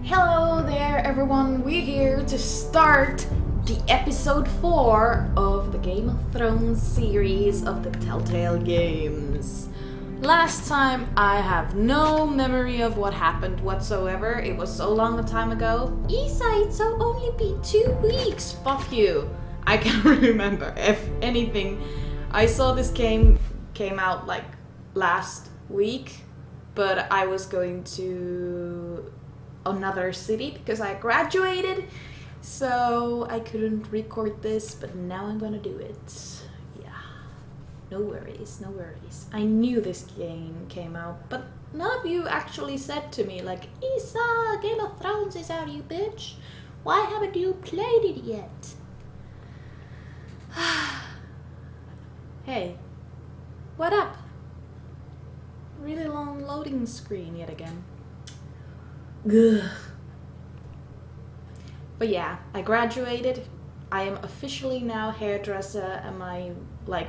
Hello there everyone, we're here to start the episode 4 of the Game of Thrones series of the Telltale games. Last time I have no memory of what happened whatsoever, it was so long a time ago. Isa, it's only been 2 weeks, fuck you. I can't remember, if anything. I saw this game came out like last week, but I was going to another city because I graduated, so I couldn't record this, but now I'm gonna do it. Yeah, no worries, no worries. I knew this game came out, but none of you actually said to me like, Isa, Game of Thrones is out, you bitch. Why haven't you played it yet? Hey, what up? Really long loading screen yet again. Ugh. But yeah, I graduated. I am officially now hairdresser, and my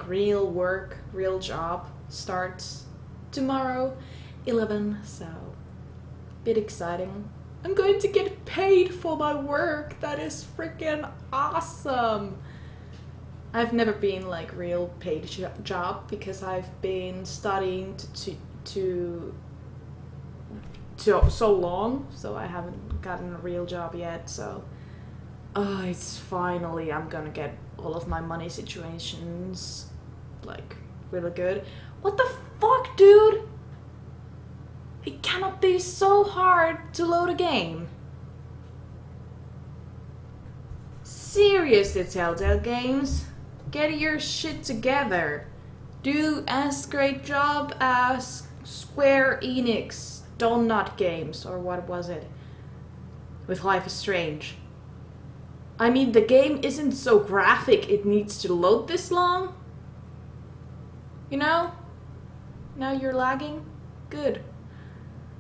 real work, real job starts tomorrow, 11. So, bit exciting. I'm going to get paid for my work. That is freaking awesome. I've never been real paid job because I've been studying so long, so I haven't gotten a real job yet. So it's finally, I'm gonna get all of my money situations really good. What the fuck, dude? It cannot be so hard to load a game. Seriously, Telltale Games, get your shit together. Do as great job as Square Enix Donut Games, or what was it, with Life is Strange. I mean, the game isn't so graphic it needs to load this long. You know? Now you're lagging? Good.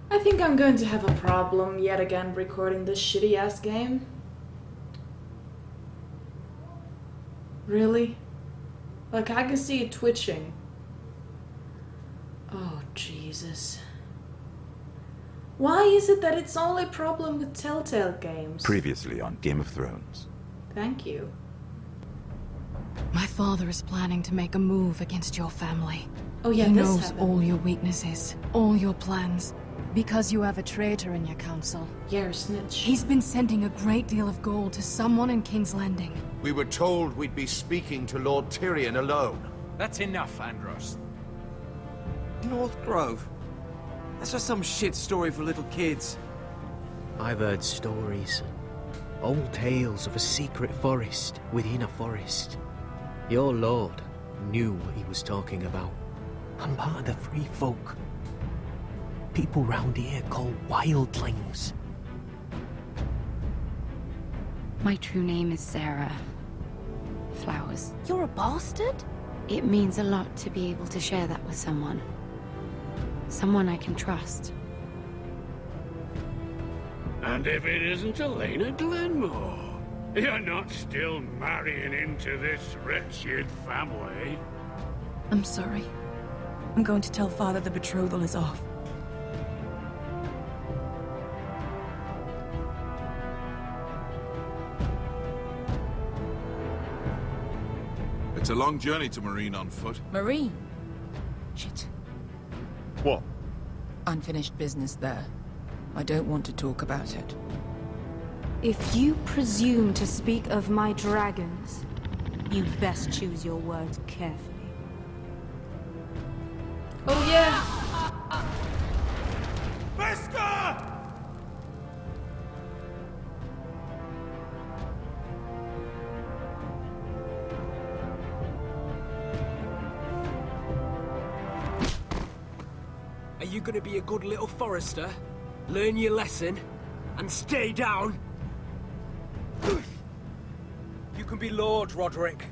I think I'm going to have a problem yet again recording this shitty ass game. Really? I can see it twitching. Oh, Jesus. Why is it that it's only a problem with Telltale Games? Previously on Game of Thrones. Thank you. My father is planning to make a move against your family. Oh yeah, he this knows happened. all your weaknesses, all your plans. Because you have a traitor in your council. You're a snitch. He's been sending a great deal of gold to someone in King's Landing. We were told we'd be speaking to Lord Tyrion alone. That's enough, Andros. North Grove? That's just some shit story for little kids. I've heard stories. Old tales of a secret forest within a forest. Your lord knew what he was talking about. I'm part of the free folk. People round here call wildlings. My true name is Sarah Flowers. You're a bastard? It means a lot to be able to share that with someone. Someone I can trust. And if it isn't Elena Glenmore, you're not still marrying into this wretched family. I'm sorry. I'm going to tell Father the betrothal is off. It's a long journey to Marine on foot. Marine? Shit. What? Unfinished business there. I don't want to talk about it. If you presume to speak of my dragons, you best choose your words carefully. Oh yeah! Beskar! Are you gonna be a good little forester? Learn your lesson? And stay down? You can be Lord, Roderick.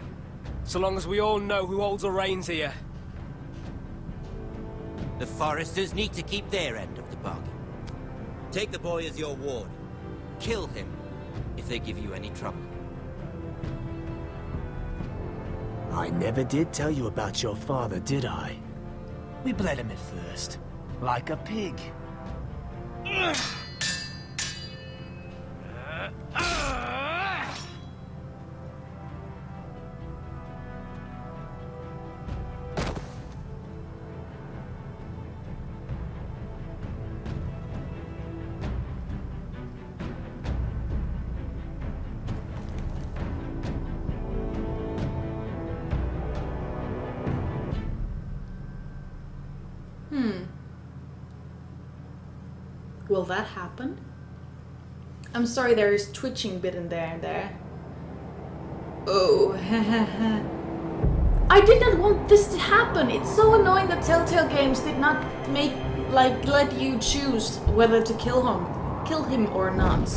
So long as we all know who holds the reins here. The Foresters need to keep their end of the bargain. Take the boy as your ward. Kill him if they give you any trouble. I never did tell you about your father, did I? We bled him at first, like a pig. will that happen? I'm sorry, there is twitching bit in there and there. Oh, I did not want this to happen. It's so annoying that Telltale Games did not let you choose whether to kill him or not.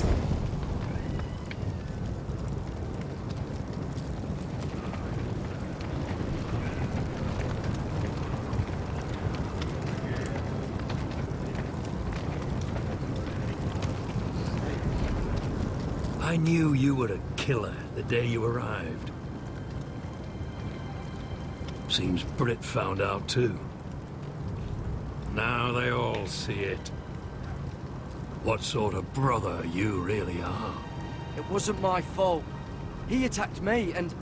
I knew you were a killer the day you arrived. Seems Britt found out too. Now they all see it. What sort of brother you really are. It wasn't my fault. He attacked me and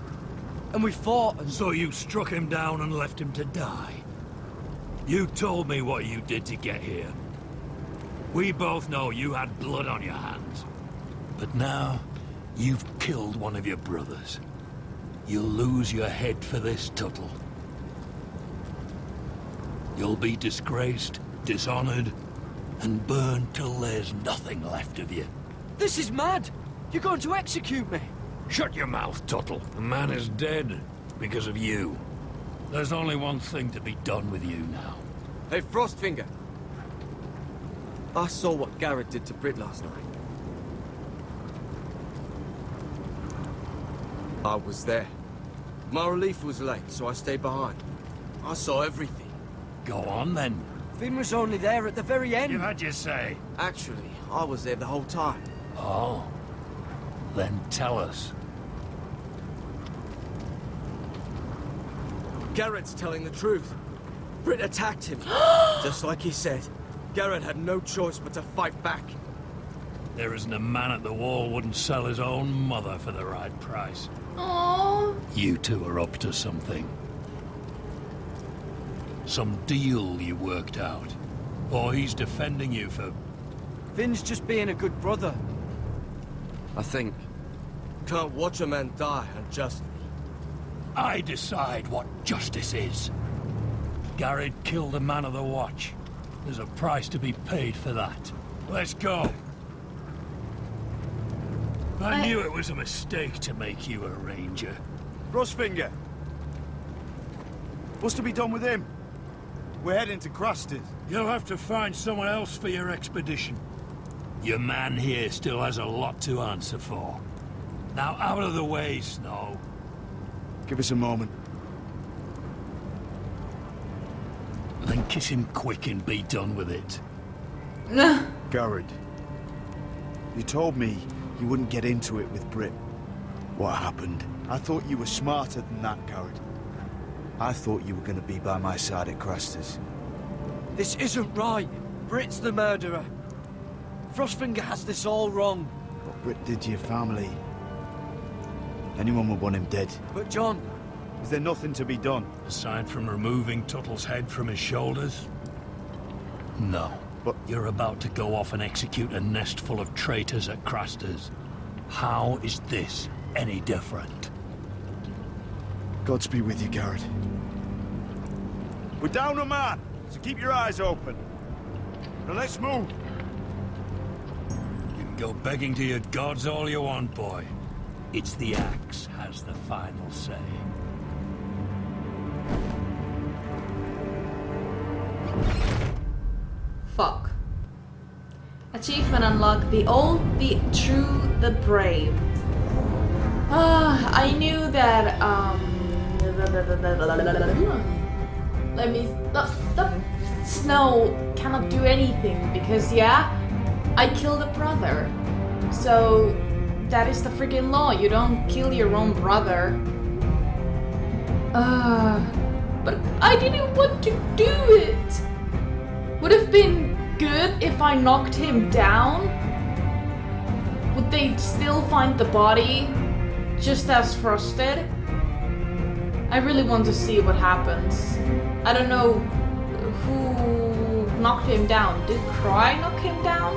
we fought and... So you struck him down and left him to die? You told me what you did to get here. We both know you had blood on your hands. But now, you've killed one of your brothers. You'll lose your head for this, Tuttle. You'll be disgraced, dishonored, and burned till there's nothing left of you. This is mad! You're going to execute me! Shut your mouth, Tuttle. The man is dead because of you. There's only one thing to be done with you now. Hey, Frostfinger! I saw what Garrett did to Britt last night. I was there. My relief was late, so I stayed behind. I saw everything. Go on, then. Finn was only there at the very end. You had your say. Actually, I was there the whole time. Oh. Then tell us. Garrett's telling the truth. Britt attacked him. Just like he said. Garrett had no choice but to fight back. There isn't a man at the wall wouldn't sell his own mother for the right price. Aww. You two are up to something. Some deal you worked out. Or he's defending you for... Finn's just being a good brother. I think. Can't watch a man die unjustly. I decide what justice is. Garrett killed a man of the watch. There's a price to be paid for that. Let's go. I knew it was a mistake to make you a ranger. Frostfinger. What's to be done with him? We're heading to Crusted. You'll have to find someone else for your expedition. Your man here still has a lot to answer for. Now out of the way, Snow. Give us a moment. Then kiss him quick and be done with it. Garrett, you told me you wouldn't get into it with Britt. What happened? I thought you were smarter than that, Garrett. I thought you were going to be by my side at Craster's. This isn't right. Britt's the murderer. Frostfinger has this all wrong. What Britt did to your family. Anyone would want him dead. But John... Is there nothing to be done? Aside from removing Tuttle's head from his shoulders? No. But you're about to go off and execute a nest full of traitors at Craster's. How is this any different? Godspeed with you, Garrett. We're down a man, so keep your eyes open. Now let's move. You can go begging to your gods all you want, boy. It's the axe has the final say. Fuck. Achievement unlocked. The old, the true, the brave. I knew that, let me... Snow cannot do anything because, yeah, I killed a brother. So, that is the freaking law. You don't kill your own brother. But I didn't want to do it. Would have been good if I knocked him down. Would they still find the body just as frosted? I really want to see what happens. I don't know who knocked him down. Did Cry knock him down?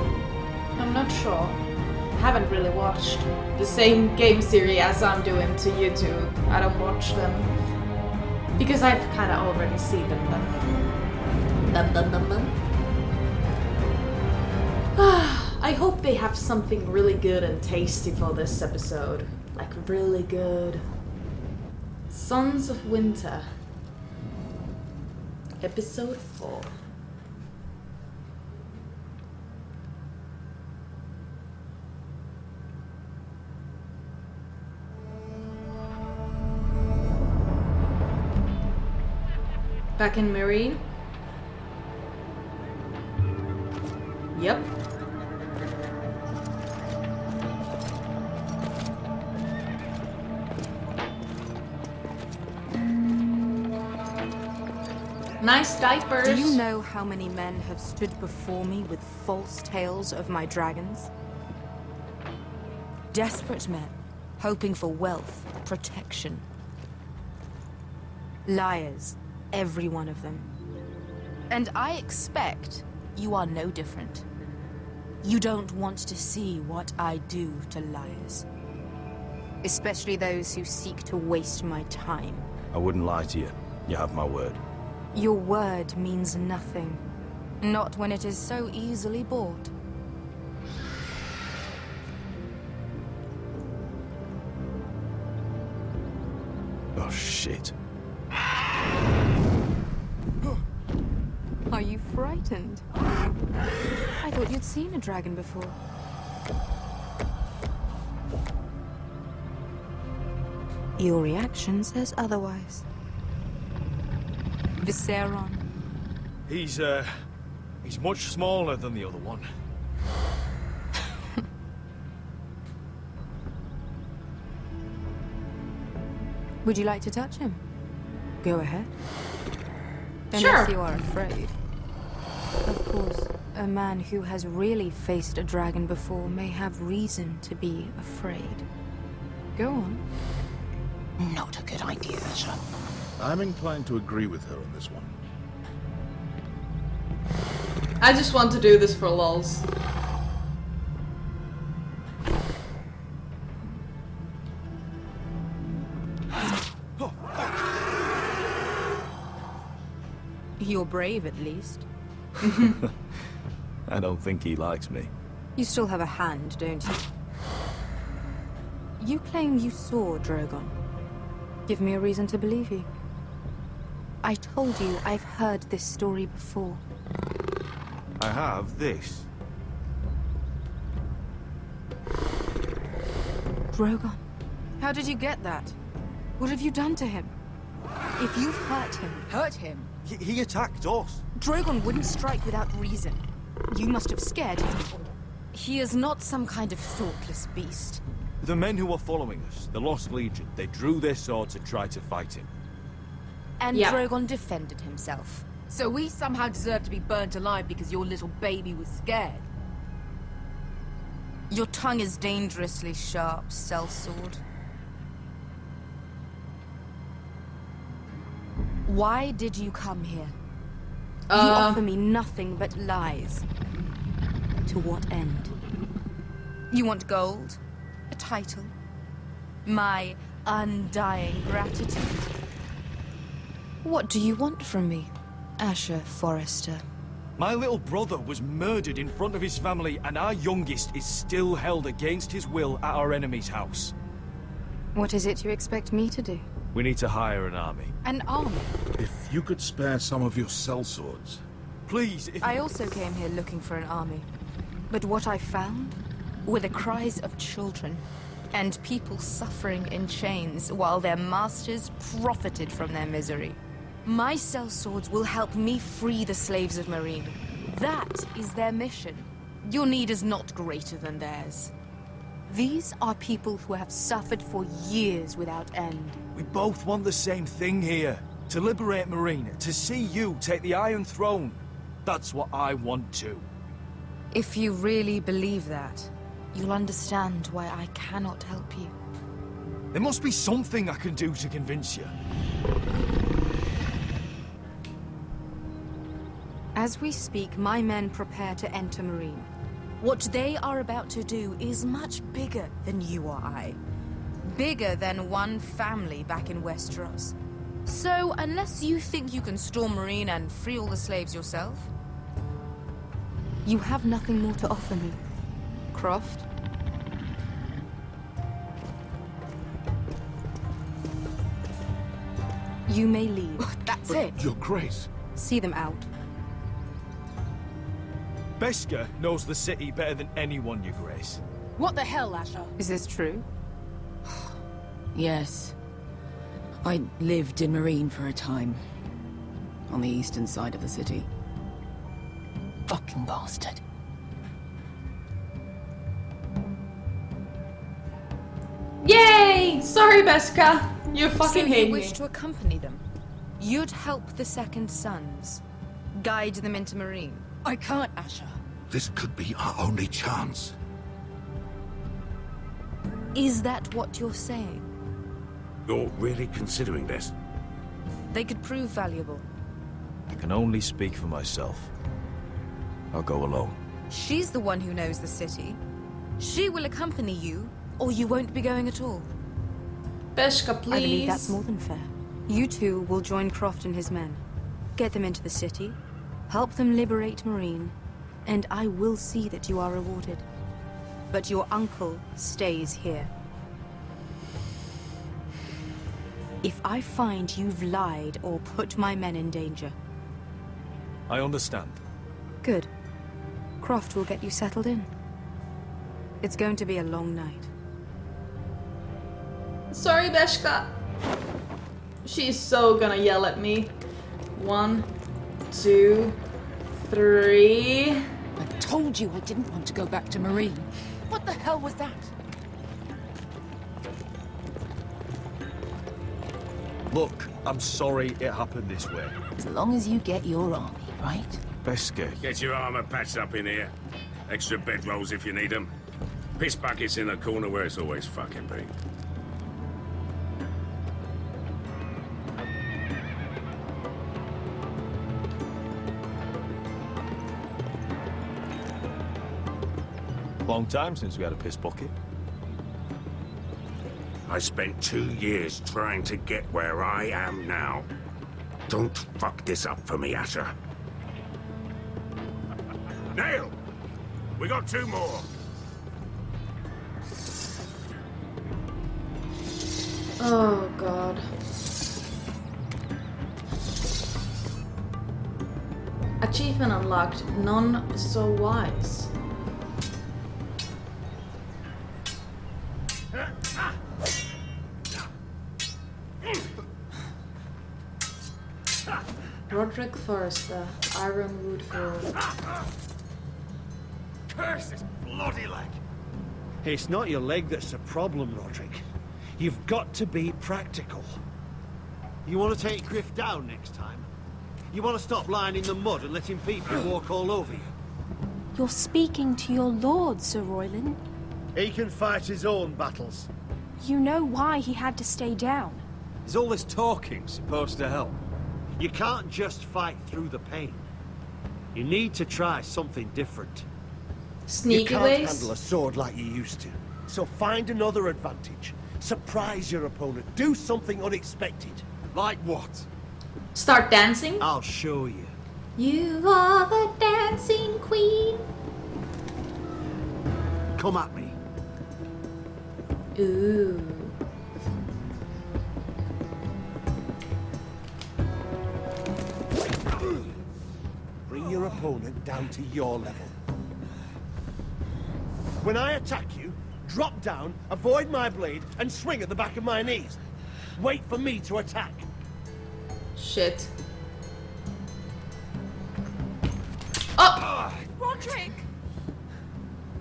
I'm not sure. I haven't really watched the same game series as I'm doing to YouTube. I don't watch them because I've kind of already seen them. I hope they have something really good and tasty for this episode. Like, really good. Sons of Winter. Episode 4. Back in Marine? Yep. Nice diapers. Do you know how many men have stood before me with false tales of my dragons? Desperate men, hoping for wealth, protection. Liars, every one of them. And I expect you are no different. You don't want to see what I do to liars. Especially those who seek to waste my time. I wouldn't lie to you. You have my word. Your word means nothing. Not when it is so easily bought. Oh, shit. Are you frightened? I thought you'd seen a dragon before. Your reaction says otherwise. Viseron. He's much smaller than the other one. Would you like to touch him? Go ahead. Unless Sure. you are afraid. Of course, a man who has really faced a dragon before may have reason to be afraid. Go on. Not a good idea, sir. I'm inclined to agree with her on this one. I just want to do this for lols. You're brave, at least. I don't think he likes me. You still have a hand, don't you? You claim you saw Drogon. Give me a reason to believe you. I told you I've heard this story before. I have this. Drogon. How did you get that? What have you done to him? If you've hurt him... Hurt him? He attacked us. Drogon wouldn't strike without reason. You must have scared him. He is not some kind of thoughtless beast. The men who were following us, the Lost Legion, they drew their swords and tried to fight him. And Yeah. Drogon defended himself. So we somehow deserve to be burnt alive because your little baby was scared? Your tongue is dangerously sharp, sellsword. Why did you come here? You offer me nothing but lies. To what end? You want gold? A title? My undying gratitude? What do you want from me, Asher Forrester? My little brother was murdered in front of his family, and our youngest is still held against his will at our enemy's house. What is it you expect me to do? We need to hire an army. An army? If you could spare some of your sellswords. Please, if... I also came here looking for an army. But what I found were the cries of children and people suffering in chains while their masters profited from their misery. My sellswords will help me free the slaves of Marine. That is their mission. Your need is not greater than theirs. These are people who have suffered for years without end. We both want the same thing here. To liberate Marine, to see you take the Iron Throne. That's what I want too. If you really believe that, you'll understand why I cannot help you. There must be something I can do to convince you. As we speak, my men prepare to enter Marine. What they are about to do is much bigger than you or I. Bigger than one family back in Westeros. So, unless you think you can storm Marine and free all the slaves yourself, You have nothing more to offer me. Croft? You may leave. That's it. Your Grace. See them out. Beskha knows the city better than anyone, Your Grace. What the hell, Asher? Is this true? Yes. I lived in Marine for a time. On the eastern side of the city. Fucking bastard. Yay! Sorry, Beskha. You fucking so hate you me. wish to accompany them? You'd help the Second Sons. Guide them into Marine. I can't, Asher. This could be our only chance. Is that what you're saying? You're really considering this? They could prove valuable. I can only speak for myself. I'll go alone. She's the one who knows the city. She will accompany you, or you won't be going at all. Beskha, please. I believe that's more than fair. You two will join Croft and his men. Get them into the city, help them liberate Marine, and I will see that you are rewarded. But your uncle stays here. If I find you've lied or put my men in danger... I understand. Good. Croft will get you settled in. It's going to be a long night. Sorry, Beskha. She's so gonna yell at me. 1, 2, 3. I told you I didn't want to go back to Marine. What the hell was that? Look, I'm sorry it happened this way. As long as you get your army, right? Beskha. Get your armor patched up in here. Extra bedrolls if you need them. Piss buckets in the corner where it's always fucking been. Long time since we had a piss bucket. I spent 2 years trying to get where I am now. Don't fuck this up for me, Asher. Nail! We got 2 more. Oh, God. Achievement unlocked. None so wise. Roderick Forrester, Ironwood Grove. Curse this bloody leg! It's not your leg that's the problem, Roderick. You've got to be practical. You want to take Griff down next time? You want to stop lying in the mud and letting people walk all over you? You're speaking to your lord, Sir Royland. He can fight his own battles. You know why he had to stay down. Is all this talking supposed to help? You can't just fight through the pain. You need to try something different. Sneaky You can't ways? handle a sword like you used to. So find another advantage. Surprise your opponent. Do something unexpected. Like what? Start dancing? I'll show you. You are the dancing queen. Come at me. Ooh. Bring your opponent down to your level. When I attack you, drop down, avoid my blade, and swing at the back of my knees. Wait for me to attack. Shit. Oh! Roderick!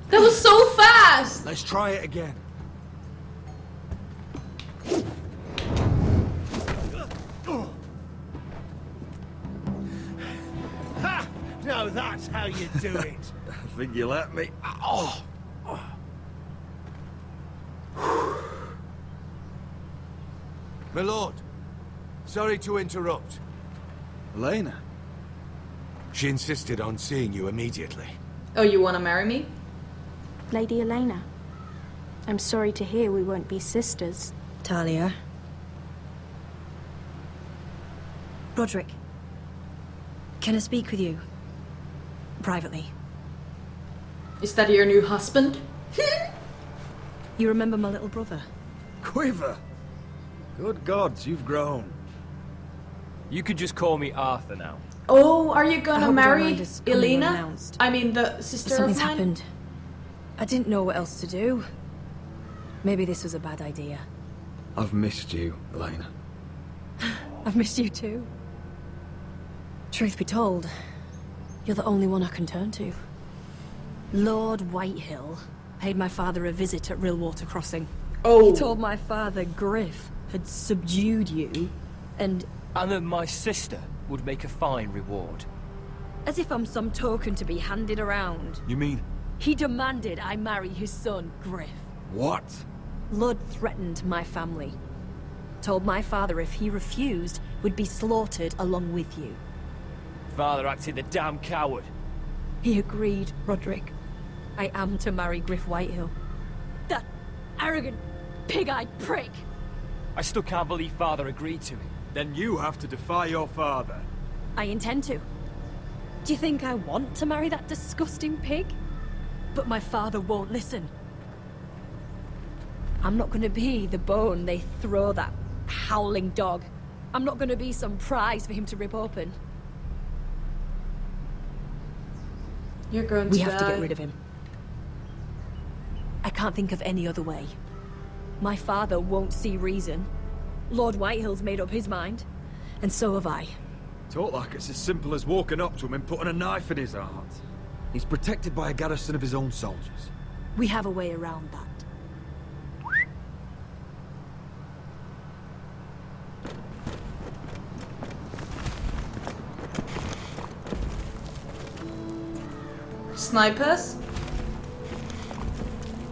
That was so fast! Let's try it again. Ha! Now that's how you do it. I think you let me. Oh! My lord, sorry to interrupt. Elena? She insisted on seeing you immediately. Oh, you wanna marry me? Lady Elena, I'm sorry to hear we won't be sisters. Talia. Roderick. Can I speak with you? Privately. Is that your new husband? You remember my little brother? Quiver! Good gods, you've grown. You could just call me Arthur now. Oh, are you I gonna hope you don't marry mind us coming Elena? unannounced. I mean, the sister Something's of mine? happened. I didn't know what else to do. Maybe this was a bad idea. I've missed you, Elena. I've missed you too. Truth be told, you're the only one I can turn to. Lord Whitehill paid my father a visit at Rillwater Crossing. Oh. He told my father Griff had subdued you, and that my sister would make a fine reward. as if I'm some token to be handed around. You mean... He demanded I marry his son, Griff. What? Lord threatened my family. Told my father if he refused, would be slaughtered along with you. Father acted the damn coward. He agreed, Roderick. I am to marry Griff Whitehill. That arrogant, pig-eyed prick! I still can't believe Father agreed to it. Then you have to defy your father. I intend to. Do you think I want to marry that disgusting pig? But my father won't listen. I'm not gonna be the bone they throw that howling dog. I'm not gonna be some prize for him to rip open. You're going We to have to die. get rid of him. I can't think of any other way. My father won't see reason. Lord Whitehill's made up his mind. And so have I. Talk like it's as simple as walking up to him and putting a knife in his heart. He's protected by a garrison of his own soldiers. We have a way around that. Snipers?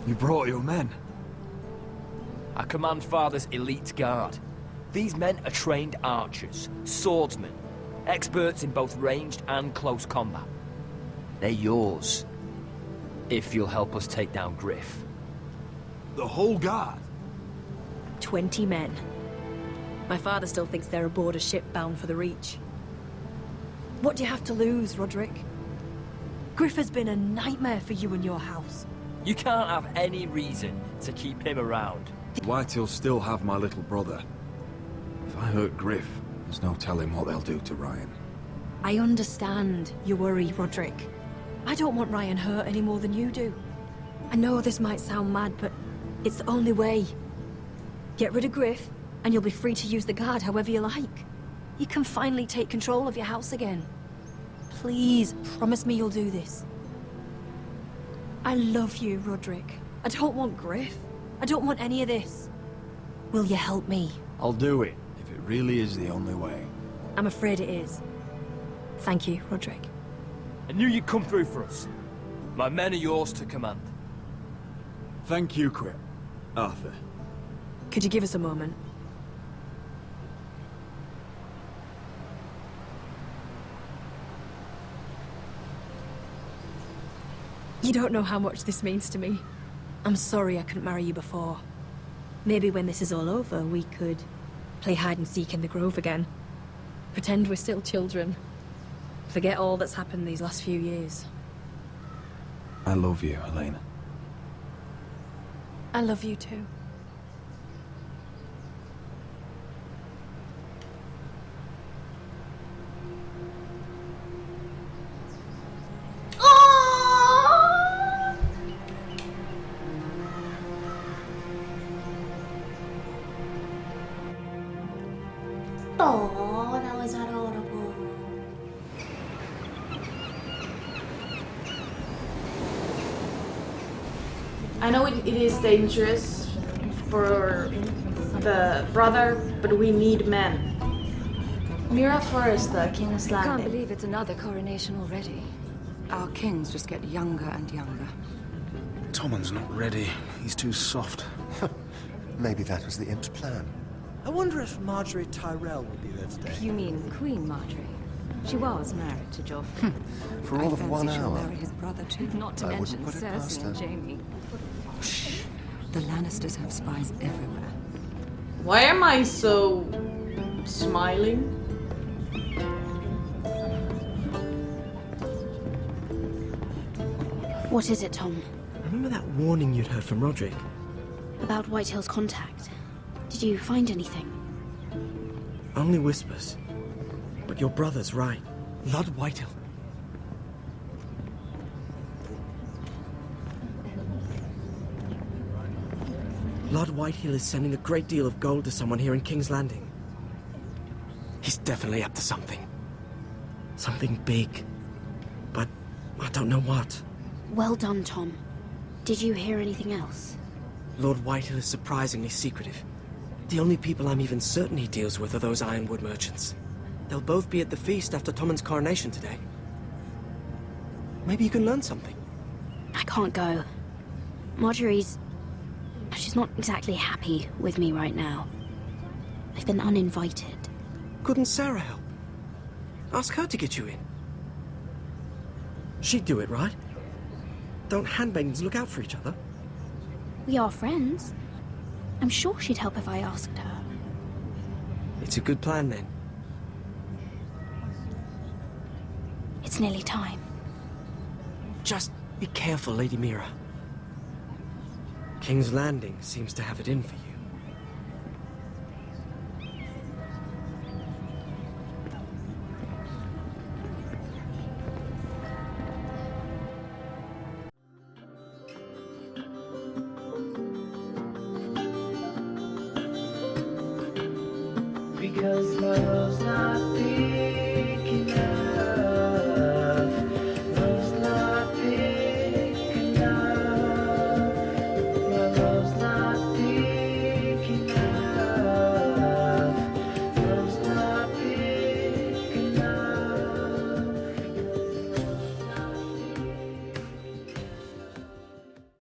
You brought your men. I command Father's elite guard. These men are trained archers, swordsmen, experts in both ranged and close combat. They're yours, if you'll help us take down Griff. The whole guard? 20 men. My father still thinks they're aboard a ship bound for the Reach. What do you have to lose, Roderick? Griff has been a nightmare for you and your house. You can't have any reason to keep him around. Whitehill'll still have my little brother. If I hurt Griff, there's no telling what they'll do to Ryan. I understand your worry, Roderick. I don't want Ryan hurt any more than you do. I know this might sound mad, but it's the only way. Get rid of Griff, and you'll be free to use the guard however you like. You can finally take control of your house again. Please, promise me you'll do this. I love you, Roderick. I don't want Griff. I don't want any of this. Will you help me? I'll do it, if it really is the only way. I'm afraid it is. Thank you, Roderick. I knew you'd come through for us. My men are yours to command. Thank you, Quip. Arthur. Could you give us a moment? You don't know how much this means to me. I'm sorry I couldn't marry you before. Maybe when this is all over, we could play hide and seek in the grove again. Pretend we're still children. Forget all that's happened these last few years. I love you, Elena. I love you too. Oh, that was adorable. I know it is dangerous for the brother, but we need men. Mira Forrester, King's I can't Landing. believe it's another coronation already. Our kings just get younger and younger. Tommen's not ready. He's too soft. Maybe that was the imp's plan. I wonder if Marjorie Tyrell will be there today. You mean Queen Marjorie? She was married to Joffrey. For all I of 1 fancy she'll hour. marry his brother too. Not to I wouldn't mention put it past Cersei and her. Jaime. The Lannisters have spies everywhere. Why am I so smiling? What is it, Tom? Remember that warning you'd heard from Roderick? About Whitehill's contact. Did you find anything? Only whispers. But your brother's right. Lord Whitehill. Lord Whitehill is sending a great deal of gold to someone here in King's Landing. He's definitely up to something. Something big. But I don't know what. Well done, Tom. Did you hear anything else? Lord Whitehill is surprisingly secretive. The only people I'm even certain he deals with are those ironwood merchants. They'll both be at the feast after Tommen's coronation today. Maybe you can learn something. I can't go. Marjorie's... she's not exactly happy with me right now. I've been uninvited. Couldn't Sarah help? Ask her to get you in. She'd do it, right? Don't handmaidens look out for each other? We are friends. I'm sure she'd help if I asked her. It's a good plan, then. It's nearly time. Just be careful, Lady Mira. King's Landing seems to have it in for you. Because my love's not